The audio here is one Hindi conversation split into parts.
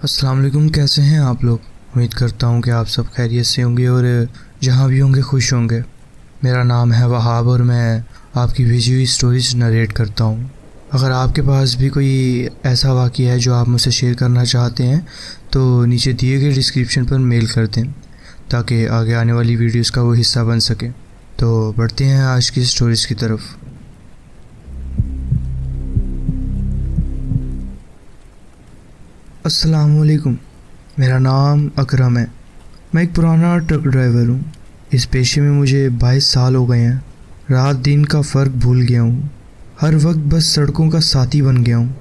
अस्सलाम वालेकुम। कैसे हैं आप लोग? उम्मीद करता हूँ कि आप सब खैरियत से होंगे और जहाँ भी होंगे खुश होंगे। मेरा नाम है वहाब और मैं आपकी भेजी हुई स्टोरीज नरेट करता हूँ। अगर आपके पास भी कोई ऐसा वाक़या है जो आप मुझसे शेयर करना चाहते हैं तो नीचे दिए गए डिस्क्रिप्शन पर मेल कर दें ताकि आगे आने वाली वीडियोस का वो हिस्सा बन सके। तो बढ़ते हैं आज की स्टोरीज़ की तरफ। अस्सलाम वालेकुम। मेरा नाम अकरम है। मैं एक पुराना ट्रक ड्राइवर हूँ। इस पेशे में मुझे 22 साल हो गए हैं। रात दिन का फ़र्क भूल गया हूँ। हर वक्त बस सड़कों का साथी बन गया हूँ।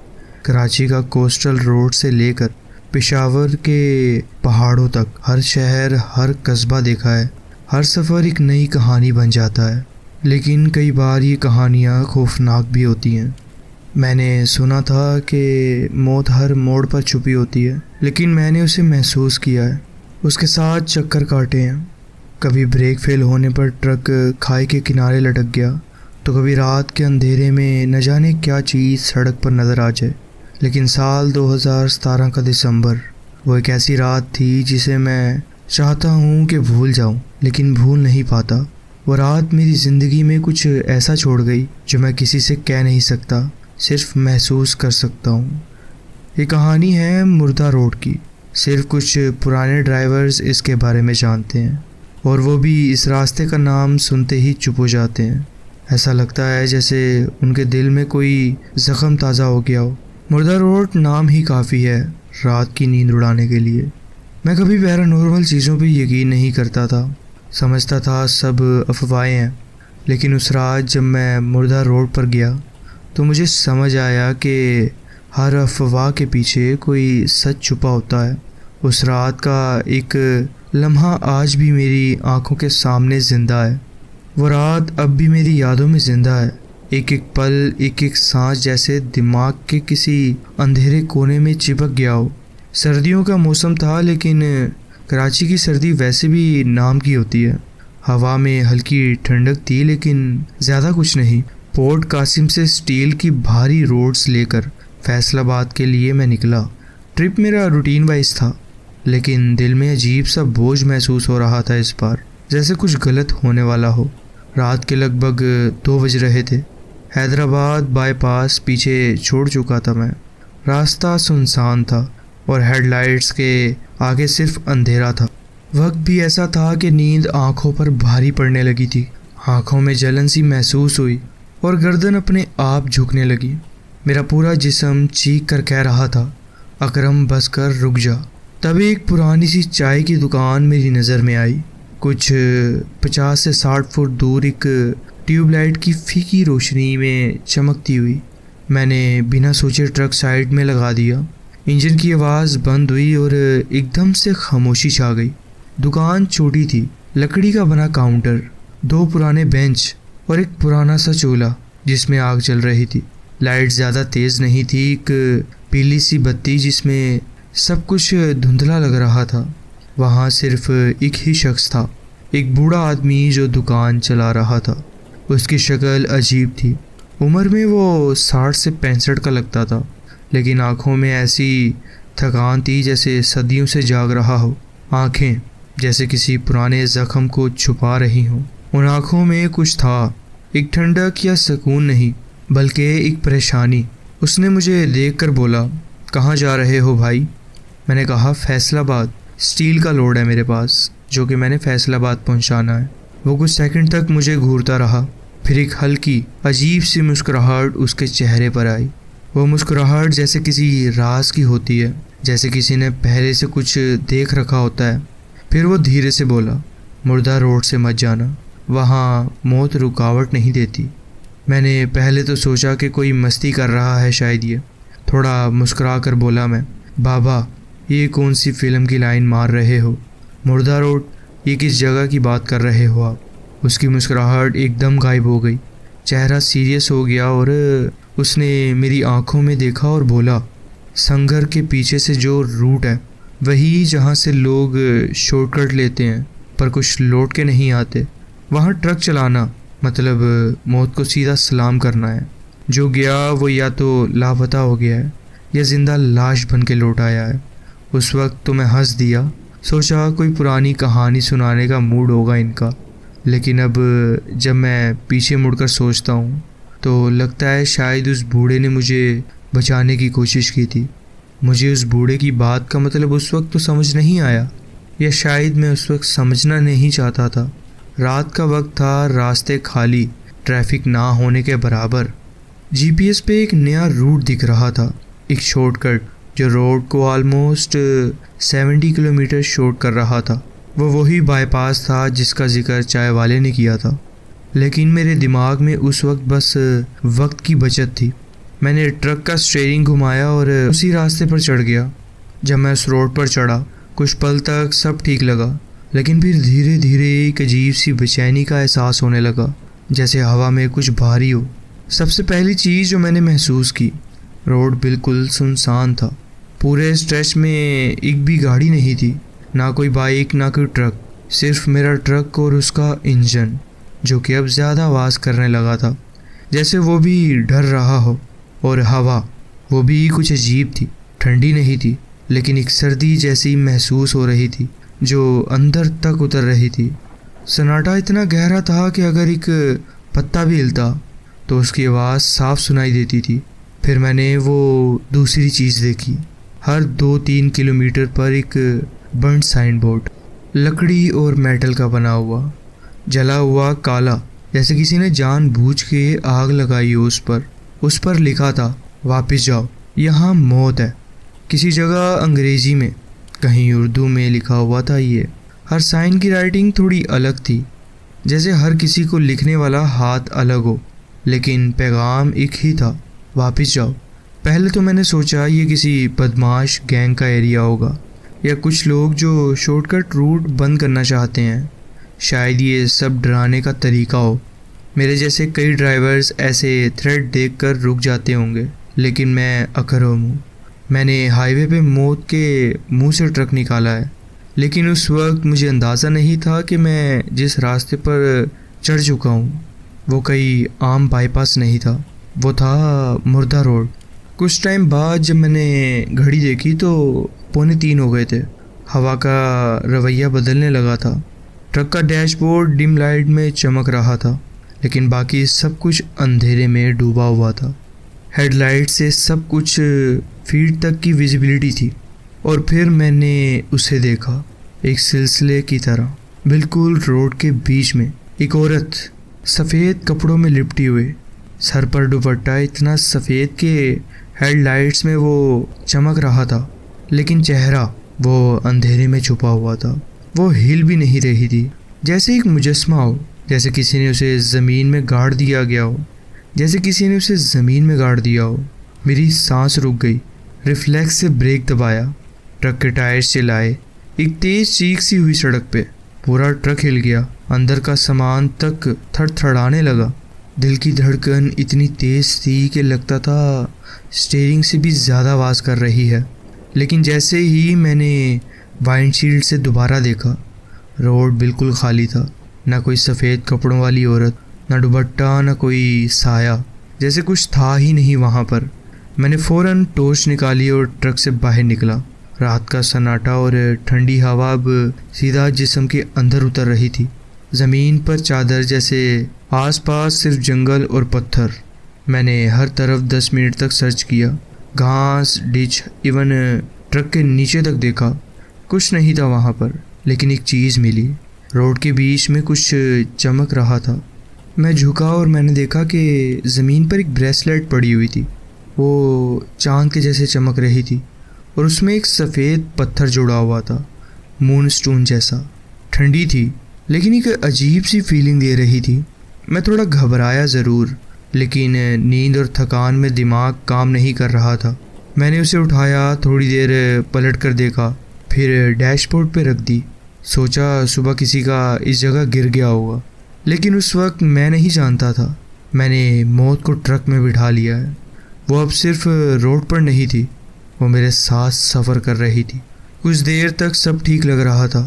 कराची का कोस्टल रोड से लेकर पेशावर के पहाड़ों तक हर शहर हर कस्बा देखा है। हर सफ़र एक नई कहानी बन जाता है, लेकिन कई बार ये कहानियाँ खौफनाक भी होती हैं। मैंने सुना था कि मौत हर मोड़ पर छुपी होती है, लेकिन मैंने उसे महसूस किया है। उसके साथ चक्कर काटे हैं। कभी ब्रेक फेल होने पर ट्रक खाई के किनारे लटक गया, तो कभी रात के अंधेरे में न जाने क्या चीज़ सड़क पर नज़र आ जाए। लेकिन साल 2017 का दिसंबर वो एक ऐसी रात थी जिसे मैं चाहता हूँ कि भूल जाऊँ, लेकिन भूल नहीं पाता। वो रात मेरी ज़िंदगी में कुछ ऐसा छोड़ गई जो मैं किसी से कह नहीं सकता, सिर्फ महसूस कर सकता हूँ। ये कहानी है मुर्दा रोड की। सिर्फ कुछ पुराने ड्राइवर्स इसके बारे में जानते हैं, और वो भी इस रास्ते का नाम सुनते ही चुप हो जाते हैं। ऐसा लगता है जैसे उनके दिल में कोई ज़ख़म ताज़ा हो गया हो। मुर्दा रोड नाम ही काफ़ी है रात की नींद उड़ाने के लिए। मैं कभी पैरानॉर्मल चीज़ों पे यकीन नहीं करता था, समझता था सब अफवाहें हैं। लेकिन उस रात जब मैं मुर्दा रोड पर गया तो मुझे समझ आया कि हर अफवाह के पीछे कोई सच छुपा होता है। उस रात का एक लम्हा आज भी मेरी आंखों के सामने ज़िंदा है। वो रात अब भी मेरी यादों में ज़िंदा है। एक एक पल, एक एक सांस जैसे दिमाग के किसी अंधेरे कोने में चिपक गया हो। सर्दियों का मौसम था, लेकिन कराची की सर्दी वैसे भी नाम की होती है। हवा में हल्की ठंडक थी, लेकिन ज़्यादा कुछ नहीं। पोर्ट कासिम से स्टील की भारी रोड्स लेकर फैसलाबाद के लिए मैं निकला। ट्रिप मेरा रूटीन वाइज था, लेकिन दिल में अजीब सा बोझ महसूस हो रहा था इस बार, जैसे कुछ गलत होने वाला हो। रात के लगभग 2 बज रहे थे। हैदराबाद बाईपास पीछे छोड़ चुका था मैं। रास्ता सुनसान था और हेडलाइट्स के आगे सिर्फ अंधेरा था। वक्त भी ऐसा था कि नींद आंखों पर भारी पड़ने लगी थी। आंखों में जलन सी महसूस हुई और गर्दन अपने आप झुकने लगी। मेरा पूरा जिस्म चीख कर कह रहा था, अकरम बस कर, रुक जा। तभी एक पुरानी सी चाय की दुकान मेरी नज़र में आई। कुछ 50 से 60 फुट दूर एक ट्यूबलाइट की फीकी रोशनी में चमकती हुई। मैंने बिना सोचे ट्रक साइड में लगा दिया। इंजन की आवाज़ बंद हुई और एकदम से खामोशी छा गई। दुकान छोटी थी, लकड़ी का बना काउंटर, 2 पुराने बेंच और एक पुराना सा चूल्हा जिसमें आग जल रही थी। लाइट ज़्यादा तेज़ नहीं थी, एक पीली सी बत्ती जिसमें सब कुछ धुंधला लग रहा था। वहाँ सिर्फ एक ही शख्स था, एक बूढ़ा आदमी जो दुकान चला रहा था। उसकी शक्ल अजीब थी। उम्र में वो 60 से 65 का लगता था, लेकिन आँखों में ऐसी थकान थी जैसे सदियों से जाग रहा हो। आँखें जैसे किसी पुराने ज़ख्म को छुपा रही हों। उन आँखों में कुछ था, एक ठंडक या सुकून नहीं, बल्कि एक परेशानी। उसने मुझे देखकर बोला, कहाँ जा रहे हो भाई? मैंने कहा, फैसलाबाद। स्टील का लोड है मेरे पास, जो कि मैंने फैसलाबाद पहुंचाना है। वो कुछ सेकंड तक मुझे घूरता रहा, फिर एक हल्की अजीब सी मुस्कुराहट उसके चेहरे पर आई। वो मुस्कुराहट जैसे किसी राज की होती है, जैसे किसी ने पहले से कुछ देख रखा होता है। फिर वो धीरे से बोला, मुर्दा रोड से मत जाना, वहाँ मौत रुकावट नहीं देती। मैंने पहले तो सोचा कि कोई मस्ती कर रहा है शायद ये। थोड़ा मुस्कुरा कर बोला मैं, बाबा ये कौन सी फ़िल्म की लाइन मार रहे हो? मुर्दा रोड, ये किस जगह की बात कर रहे हो आप? उसकी मुस्कुराहट एकदम गायब हो गई। चेहरा सीरियस हो गया और उसने मेरी आंखों में देखा और बोला, संघर के पीछे से जो रूट है वही जहाँ से लोग शॉर्टकट लेते हैं पर कुछ लौट के नहीं आते। वहाँ ट्रक चलाना मतलब मौत को सीधा सलाम करना है। जो गया वो या तो लापता हो गया है या जिंदा लाश बन के लौट आया है। उस वक्त तो मैं हंस दिया, सोचा कोई पुरानी कहानी सुनाने का मूड होगा इनका। लेकिन अब जब मैं पीछे मुड़कर सोचता हूँ तो लगता है शायद उस बूढ़े ने मुझे बचाने की कोशिश की थी। मुझे उस बूढ़े की बात का मतलब उस वक्त तो समझ नहीं आया, या शायद मैं उस वक्त समझना नहीं चाहता था। रात का वक्त था, रास्ते खाली, ट्रैफिक ना होने के बराबर। जीपीएस पे एक नया रूट दिख रहा था, एक शॉर्टकट जो रोड को ऑलमोस्ट 70 किलोमीटर शॉर्ट कर रहा था। वो वही बाईपास था जिसका जिक्र चाय वाले ने किया था। लेकिन मेरे दिमाग में उस वक्त बस वक्त की बचत थी। मैंने ट्रक का स्टीयरिंग घुमाया और उसी रास्ते पर चढ़ गया। जब मैं उस रोड पर चढ़ा कुछ पल तक सब ठीक लगा, लेकिन फिर धीरे धीरे एक अजीब सी बेचैनी का एहसास होने लगा, जैसे हवा में कुछ भारी हो। सबसे पहली चीज़ जो मैंने महसूस की, रोड बिल्कुल सुनसान था। पूरे स्ट्रेच में एक भी गाड़ी नहीं थी, ना कोई बाइक ना कोई ट्रक, सिर्फ मेरा ट्रक और उसका इंजन, जो कि अब ज़्यादा आवाज़ करने लगा था, जैसे वो भी डर रहा हो। और हवा, वो भी कुछ अजीब थी, ठंडी नहीं थी, लेकिन एक सर्दी जैसी महसूस हो रही थी जो अंदर तक उतर रही थी। सन्नाटा इतना गहरा था कि अगर एक पत्ता भी हिलता तो उसकी आवाज़ साफ सुनाई देती थी। फिर मैंने वो दूसरी चीज़ देखी। हर 2-3 किलोमीटर पर एक बर्न साइन बोर्ड, लकड़ी और मेटल का बना हुआ, जला हुआ काला, जैसे किसी ने जानबूझ के आग लगाई हो उस पर। उस पर लिखा था, वापस जाओ, यहाँ मौत है। किसी जगह अंग्रेजी में, कहीं उर्दू में लिखा हुआ था ये। हर साइन की राइटिंग थोड़ी अलग थी, जैसे हर किसी को लिखने वाला हाथ अलग हो, लेकिन पैगाम एक ही था, वापस जाओ। पहले तो मैंने सोचा ये किसी बदमाश गैंग का एरिया होगा, या कुछ लोग जो शॉर्टकट रूट बंद करना चाहते हैं। शायद ये सब डराने का तरीका हो। मेरे जैसे कई ड्राइवर्स ऐसे थ्रेड देखकर रुक जाते होंगे, लेकिन मैं अकरम हूँ। मैंने हाईवे पे मौत के मुंह से ट्रक निकाला है, लेकिन उस वक्त मुझे अंदाज़ा नहीं था कि मैं जिस रास्ते पर चढ़ चुका हूँ वो कोई आम बाईपास नहीं था, वो था मुर्दा रोड। कुछ टाइम बाद जब मैंने घड़ी देखी तो 2:45 हो गए थे। हवा का रवैया बदलने लगा था। ट्रक का डैशबोर्ड डिम लाइट में चमक रहा था, लेकिन बाकी सब कुछ अंधेरे में डूबा हुआ था। हेडलाइट से सब कुछ फीट तक की विजिबिलिटी थी। और फिर मैंने उसे देखा, एक सिलसिले की तरह, बिल्कुल रोड के बीच में एक औरत, सफ़ेद कपड़ों में लिपटी हुई, सर पर दुपट्टा इतना सफ़ेद कि हेडलाइट्स में वो चमक रहा था, लेकिन चेहरा वो अंधेरे में छुपा हुआ था। वो हिल भी नहीं रही थी, जैसे एक मुजस्मा हो, जैसे किसी ने उसे ज़मीन में गाड़ दिया गया हो, जैसे किसी ने उसे ज़मीन में गाड़ दिया हो। मेरी सांस रुक गई। रिफ्लेक्स से ब्रेक दबाया, ट्रक के टायर चिल्लाए, एक तेज़ चीख सी हुई सड़क पे। पूरा ट्रक हिल गया, अंदर का सामान तक थड़थड़ाने लगा। दिल की धड़कन इतनी तेज़ थी कि लगता था स्टीयरिंग से भी ज़्यादा आवाज़ कर रही है। लेकिन जैसे ही मैंने वाइंडशील्ड से दोबारा देखा, रोड बिल्कुल खाली था। ना कोई सफ़ेद कपड़ों वाली औरत, ना दुपट्टा, ना कोई साया, जैसे कुछ था ही नहीं वहाँ पर। मैंने फ़ौरन टॉर्च निकाली और ट्रक से बाहर निकला। रात का सन्नाटा और ठंडी हवा अब सीधा जिस्म के अंदर उतर रही थी। ज़मीन पर चादर जैसे, आसपास सिर्फ जंगल और पत्थर। मैंने हर तरफ 10 मिनट तक सर्च किया, घास, डिच, इवन ट्रक के नीचे तक देखा। कुछ नहीं था वहाँ पर, लेकिन एक चीज़ मिली। रोड के बीच में कुछ चमक रहा था। मैं झुका और मैंने देखा कि ज़मीन पर एक ब्रेसलेट पड़ी हुई थी। वो चांद के जैसे चमक रही थी और उसमें एक सफ़ेद पत्थर जुड़ा हुआ था, मून स्टोन जैसा। ठंडी थी, लेकिन एक अजीब सी फीलिंग दे रही थी। मैं थोड़ा घबराया ज़रूर, लेकिन नींद और थकान में दिमाग काम नहीं कर रहा था। मैंने उसे उठाया, थोड़ी देर पलट कर देखा, फिर डैशबोर्ड पे रख दी। सोचा सुबह किसी का इस जगह गिर गया होगा, लेकिन उस वक्त मैं नहीं जानता था मैंने मौत को ट्रक में बिठा लिया है। वो अब सिर्फ रोड पर नहीं थी, वो मेरे साथ सफ़र कर रही थी। कुछ देर तक सब ठीक लग रहा था।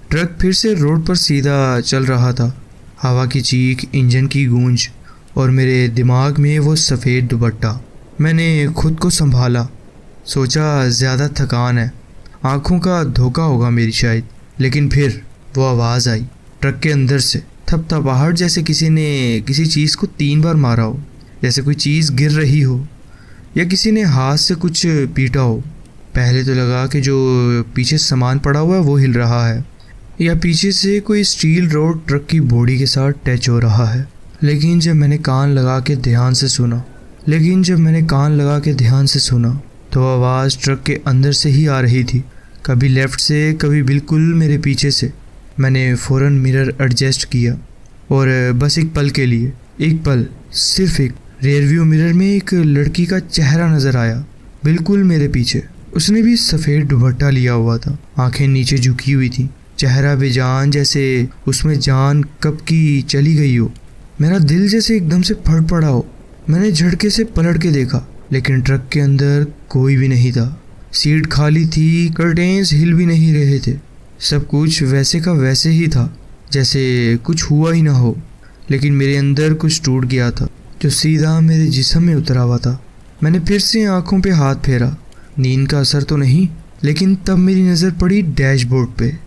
ट्रक फिर से रोड पर सीधा चल रहा था। हवा की चीख, इंजन की गूंज और मेरे दिमाग में वो सफ़ेद दुपट्टा। मैंने खुद को संभाला, सोचा ज़्यादा थकान है, आंखों का धोखा होगा मेरी शायद। लेकिन फिर वो आवाज़ आई ट्रक के अंदर से, थपथपाहट जैसे किसी ने किसी चीज़ को 3 बार मारा हो, जैसे कोई चीज़ गिर रही हो या किसी ने हाथ से कुछ पीटा हो। पहले तो लगा कि जो पीछे सामान पड़ा हुआ है वो हिल रहा है या पीछे से कोई स्टील रोड ट्रक की बॉडी के साथ टच हो रहा है। लेकिन जब मैंने कान लगा के ध्यान से सुना तो आवाज़ ट्रक के अंदर से ही आ रही थी, कभी लेफ़्ट से, कभी बिल्कुल मेरे पीछे से। मैंने फ़ौरन मिरर एडजस्ट किया और बस एक पल के लिए, एक पल, सिर्फ एक, रियरव्यू मिरर में एक लड़की का चेहरा नज़र आया, बिल्कुल मेरे पीछे। उसने भी सफ़ेद दुपट्टा लिया हुआ था, आंखें नीचे झुकी हुई थी, चेहरा बेजान, जैसे उसमें जान कब की चली गई हो। मेरा दिल जैसे एकदम से फड़फड़ा हो। मैंने झटके से पलट के देखा, लेकिन ट्रक के अंदर कोई भी नहीं था। सीट खाली थी, कर्टेन्स हिल भी नहीं रहे थे, सब कुछ वैसे का वैसे ही था, जैसे कुछ हुआ ही ना हो। लेकिन मेरे अंदर कुछ टूट गया था जो सीधा मेरे जिस्म में उतरा हुआ था। मैंने फिर से आंखों पे हाथ फेरा, नींद का असर तो नहीं। लेकिन तब मेरी नज़र पड़ी डैशबोर्ड पे,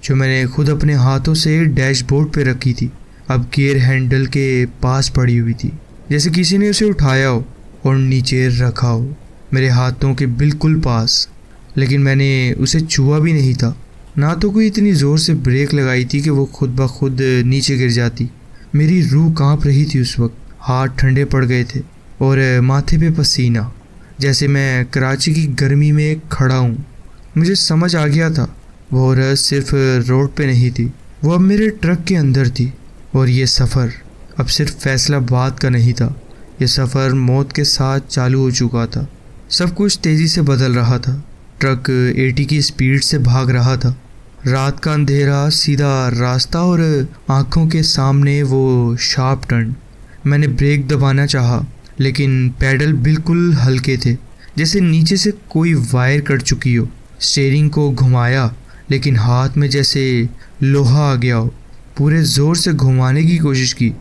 जो मैंने खुद अपने हाथों से डैशबोर्ड पे रखी थी, अब गियर हैंडल के पास पड़ी हुई थी, जैसे किसी ने उसे उठाया हो और नीचे रखा हो, मेरे हाथों के बिल्कुल पास। लेकिन मैंने उसे छुआ भी नहीं था, ना तो कोई इतनी ज़ोर से ब्रेक लगाई थी कि वो खुद ब खुद नीचे गिर जाती। मेरी रूह कांप रही थी उस वक्त, हाथ ठंडे पड़ गए थे और माथे पे पसीना, जैसे मैं कराची की गर्मी में खड़ा हूँ। मुझे समझ आ गया था वो औरत सिर्फ रोड पे नहीं थी, वो अब मेरे ट्रक के अंदर थी। और ये सफ़र अब सिर्फ फैसलाबाद का नहीं था, ये सफ़र मौत के साथ चालू हो चुका था। सब कुछ तेज़ी से बदल रहा था। ट्रक 80 की स्पीड से भाग रहा था, रात का अंधेरा, सीधा रास्ता और आंखों के सामने वो शार्प टर्न। मैंने ब्रेक दबाना चाहा, लेकिन पैडल बिल्कुल हल्के थे, जैसे नीचे से कोई वायर कट चुकी हो। स्टीयरिंग को घुमाया, लेकिन हाथ में जैसे लोहा आ गया हो। पूरे ज़ोर से घुमाने की कोशिश की,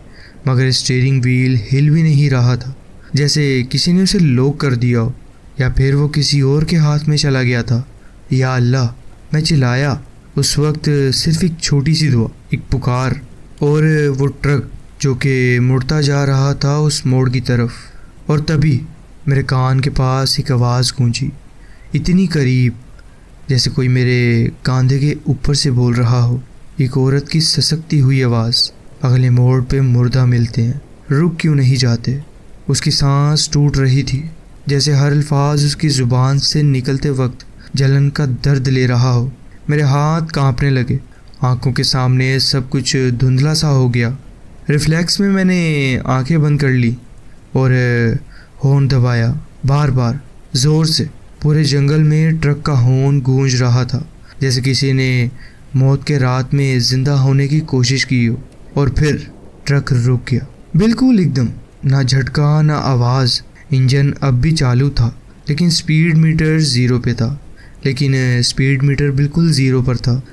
मगर स्टीयरिंग व्हील हिल भी नहीं रहा था, जैसे किसी ने उसे लॉक कर दिया हो या फिर वो किसी और के हाथ में चला गया था। या अल्लाह, मैं चिल्लाया। उस वक्त सिर्फ एक छोटी सी दुआ, एक पुकार, और वो ट्रक जो कि मुड़ता जा रहा था उस मोड़ की तरफ। और तभी मेरे कान के पास एक आवाज़ गूंजी, इतनी करीब, जैसे कोई मेरे कंधे के ऊपर से बोल रहा हो। एक औरत की ससकती हुई आवाज़, अगले मोड़ पे मुर्दा मिलते हैं, रुक क्यों नहीं जाते। उसकी सांस टूट रही थी, जैसे हर अल्फाज उसकी ज़ुबान से निकलते वक्त जलन का दर्द ले रहा हो। मेरे हाथ कांपने लगे, आंखों के सामने सब कुछ धुंधला सा हो गया। रिफ्लेक्स में मैंने आंखें बंद कर ली और हॉर्न दबाया, बार बार, ज़ोर से। पूरे जंगल में ट्रक का हॉर्न गूंज रहा था, जैसे किसी ने मौत के रात में ज़िंदा होने की कोशिश की हो। और फिर ट्रक रुक गया, बिल्कुल एकदम, ना झटका ना आवाज़। इंजन अब भी चालू था, लेकिन स्पीड मीटर ज़ीरो पे था। स्पीड मीटर बिल्कुल ज़ीरो पर था,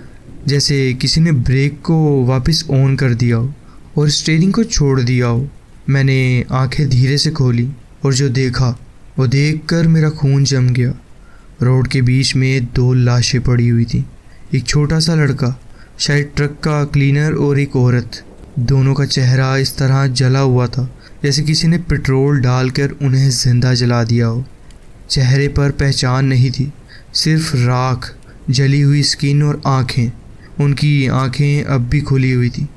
जैसे किसी ने ब्रेक को वापस ऑन कर दिया हो और स्टीयरिंग को छोड़ दिया हो। मैंने आंखें धीरे से खोली और जो देखा वो देखकर मेरा खून जम गया। रोड के बीच में 2 लाशें पड़ी हुई थी, एक छोटा सा लड़का, शायद ट्रक का क्लीनर, और एक औरत। दोनों का चेहरा इस तरह जला हुआ था जैसे किसी ने पेट्रोल डालकर उन्हें जिंदा जला दिया हो। चेहरे पर पहचान नहीं थी, सिर्फ राख, जली हुई स्किन और आँखें। उनकी आँखें अब भी खुली हुई थी,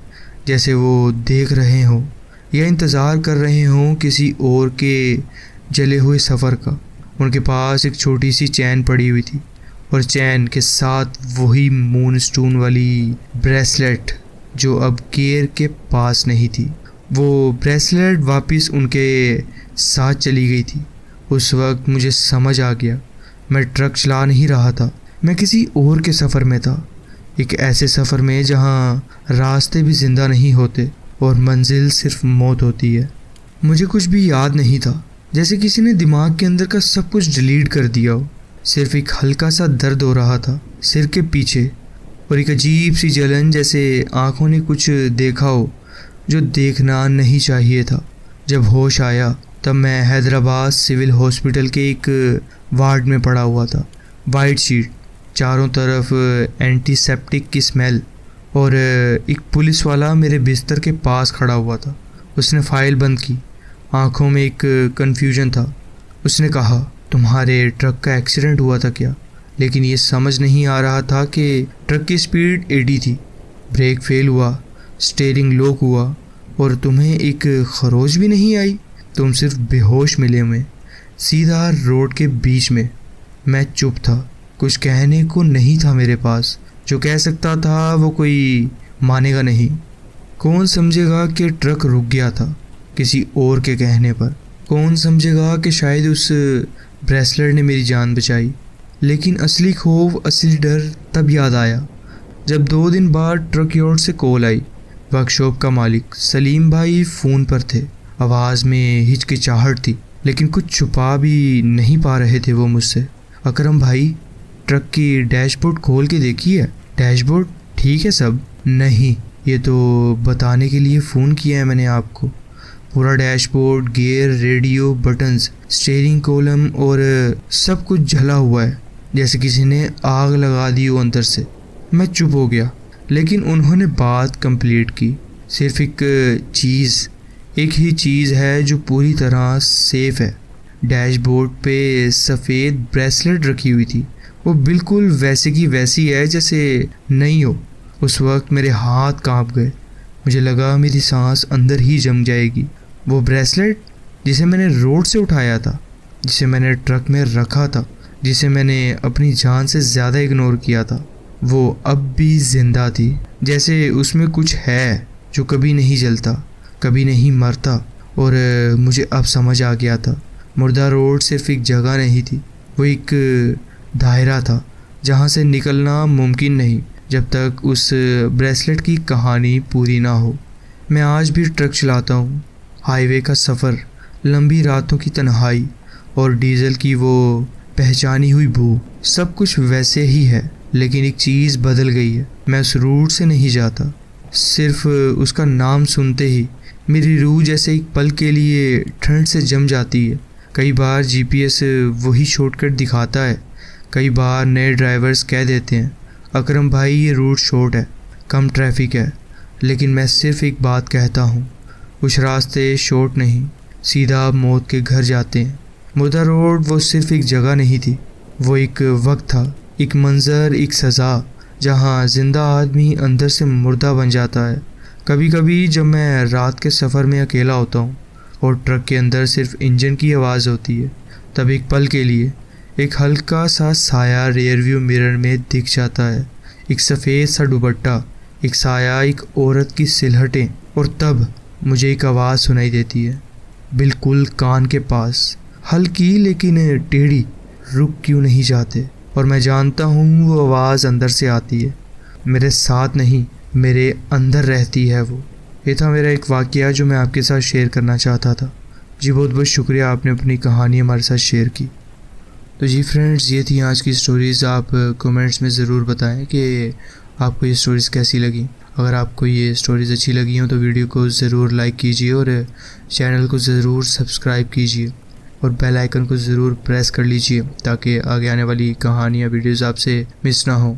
जैसे वो देख रहे हों या इंतज़ार कर रहे हों किसी और के जले हुए सफ़र का। उनके पास एक छोटी सी चैन पड़ी हुई थी और चैन के साथ वही मूनस्टोन वाली ब्रेसलेट जो अब केयर के पास नहीं थी। वो ब्रेसलेट वापस उनके साथ चली गई थी। उस वक्त मुझे समझ आ गया, मैं ट्रक चला नहीं रहा था, मैं किसी और के सफ़र में था, एक ऐसे सफ़र में जहाँ रास्ते भी ज़िंदा नहीं होते और मंजिल सिर्फ मौत होती है। मुझे कुछ भी याद नहीं था, जैसे किसी ने दिमाग के अंदर का सब कुछ डिलीट कर दिया हो। सिर्फ एक हल्का सा दर्द हो रहा था सिर के पीछे और एक अजीब सी जलन, जैसे आँखों ने कुछ देखा हो जो देखना नहीं चाहिए था। जब होश आया तब मैं हैदराबाद सिविल हॉस्पिटल के एक वार्ड में पड़ा हुआ था। वाइट शीट, चारों तरफ एंटीसेप्टिक की स्मेल, और एक पुलिस वाला मेरे बिस्तर के पास खड़ा हुआ था। उसने फाइल बंद की, आंखों में एक कन्फ्यूजन था। उसने कहा, तुम्हारे ट्रक का एक्सीडेंट हुआ था क्या? लेकिन ये समझ नहीं आ रहा था कि ट्रक की स्पीड 80 थी, ब्रेक फेल हुआ, स्टीयरिंग लॉक हुआ, और तुम्हें एक खरोच भी नहीं आई। तुम सिर्फ बेहोश मिले हुए सीधा रोड के बीच में। मैं चुप था, कुछ कहने को नहीं था मेरे पास। जो कह सकता था वो कोई मानेगा नहीं। कौन समझेगा कि ट्रक रुक गया था किसी और के कहने पर? कौन समझेगा कि शायद उस ब्रेसलेट ने मेरी जान बचाई? लेकिन असली खौफ, असली डर तब याद आया जब 2 दिन बाद ट्रक यार्ड से कॉल आई। वर्कशॉप का मालिक सलीम भाई फ़ोन पर थे। आवाज़ में हिचकिचाहट थी, लेकिन कुछ छुपा भी नहीं पा रहे थे वो मुझसे। अकरम भाई, ट्रक की डैशबोर्ड खोल के देखी है? डैशबोर्ड ठीक है सब? नहीं, ये तो बताने के लिए फ़ोन किया है मैंने आपको। पूरा dashboard, gear, radio, buttons, steering column और सब कुछ जला हुआ है, जैसे किसी ने आग लगा दी हो अंदर से। मैं चुप हो गया, लेकिन उन्होंने बात कंप्लीट की। सिर्फ एक ही चीज़ है जो पूरी तरह सेफ है। डैशबोर्ड पे सफ़ेद ब्रेसलेट रखी हुई थी, वो बिल्कुल वैसे की वैसी है जैसे नई हो। उस वक्त मेरे हाथ कांप गए, मुझे लगा मेरी सांस अंदर ही जम जाएगी। वो ब्रेसलेट जिसे मैंने रोड से उठाया था, जिसे मैंने ट्रक में रखा था, जिसे मैंने अपनी जान से ज़्यादा इग्नोर किया था, वो अब भी ज़िंदा थी। जैसे उसमें कुछ है जो कभी नहीं जलता, कभी नहीं मरता। और मुझे अब समझ आ गया था, मुर्दा रोड सिर्फ एक जगह नहीं थी, वो एक दायरा था जहाँ से निकलना मुमकिन नहीं जब तक उस ब्रेसलेट की कहानी पूरी ना हो। मैं आज भी ट्रक चलाता हूँ, हाईवे का सफ़र, लंबी रातों की तन्हाई और डीजल की वो पहचानी हुई बू, सब कुछ वैसे ही है। लेकिन एक चीज़ बदल गई है, मैं उस रूट से नहीं जाता। सिर्फ उसका नाम सुनते ही मेरी रूह जैसे एक पल के लिए ठंड से जम जाती है। कई बार जीपीएस वही शॉर्टकट दिखाता है, कई बार नए ड्राइवर्स कह देते हैं, अकरम भाई ये रूट शॉर्ट है, कम ट्रैफिक है। लेकिन मैं सिर्फ एक बात कहता हूँ, कुछ रास्ते शॉर्ट नहीं, सीधा आप मौत के घर जाते हैं। मुर्दा रोड वो सिर्फ एक जगह नहीं थी, वो एक वक्त था, एक मंज़र, एक सज़ा, जहाँ ज़िंदा आदमी अंदर से मुर्दा बन जाता है। कभी कभी जब मैं रात के सफ़र में अकेला होता हूँ और ट्रक के अंदर सिर्फ इंजन की आवाज़ होती है, तब एक पल के लिए एक हल्का सा साया रियरव्यू मिरर में दिख जाता है। एक सफ़ेद सा दुपट्टा, एक साया, एक औरत की सिलहटें, और तब मुझे एक आवाज़ सुनाई देती है, बिल्कुल कान के पास, हल्की लेकिन टेढ़ी, रुक क्यों नहीं जाते? और मैं जानता हूँ वो आवाज़ अंदर से आती है, मेरे साथ नहीं, मेरे अंदर रहती है वो। ये था मेरा एक वाक़या जो मैं आपके साथ शेयर करना चाहता था। जी बहुत बहुत शुक्रिया, आपने अपनी कहानी हमारे साथ शेयर की। तो जी फ्रेंड्स, ये थी आज की स्टोरीज़। आप कमेंट्स में ज़रूर बताएं कि आपको ये स्टोरीज़ कैसी लगी। अगर आपको ये स्टोरीज़ अच्छी लगी हो तो वीडियो को ज़रूर लाइक कीजिए और चैनल को ज़रूर सब्सक्राइब कीजिए और बेल आइकन को ज़रूर प्रेस कर लीजिए ताकि आगे आने वाली कहानियाँ, वीडियोज़ आपसे मिस ना हो।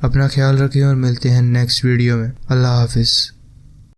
अपना ख्याल रखें और मिलते हैं नेक्स्ट वीडियो में। अल्लाह हाफिज़।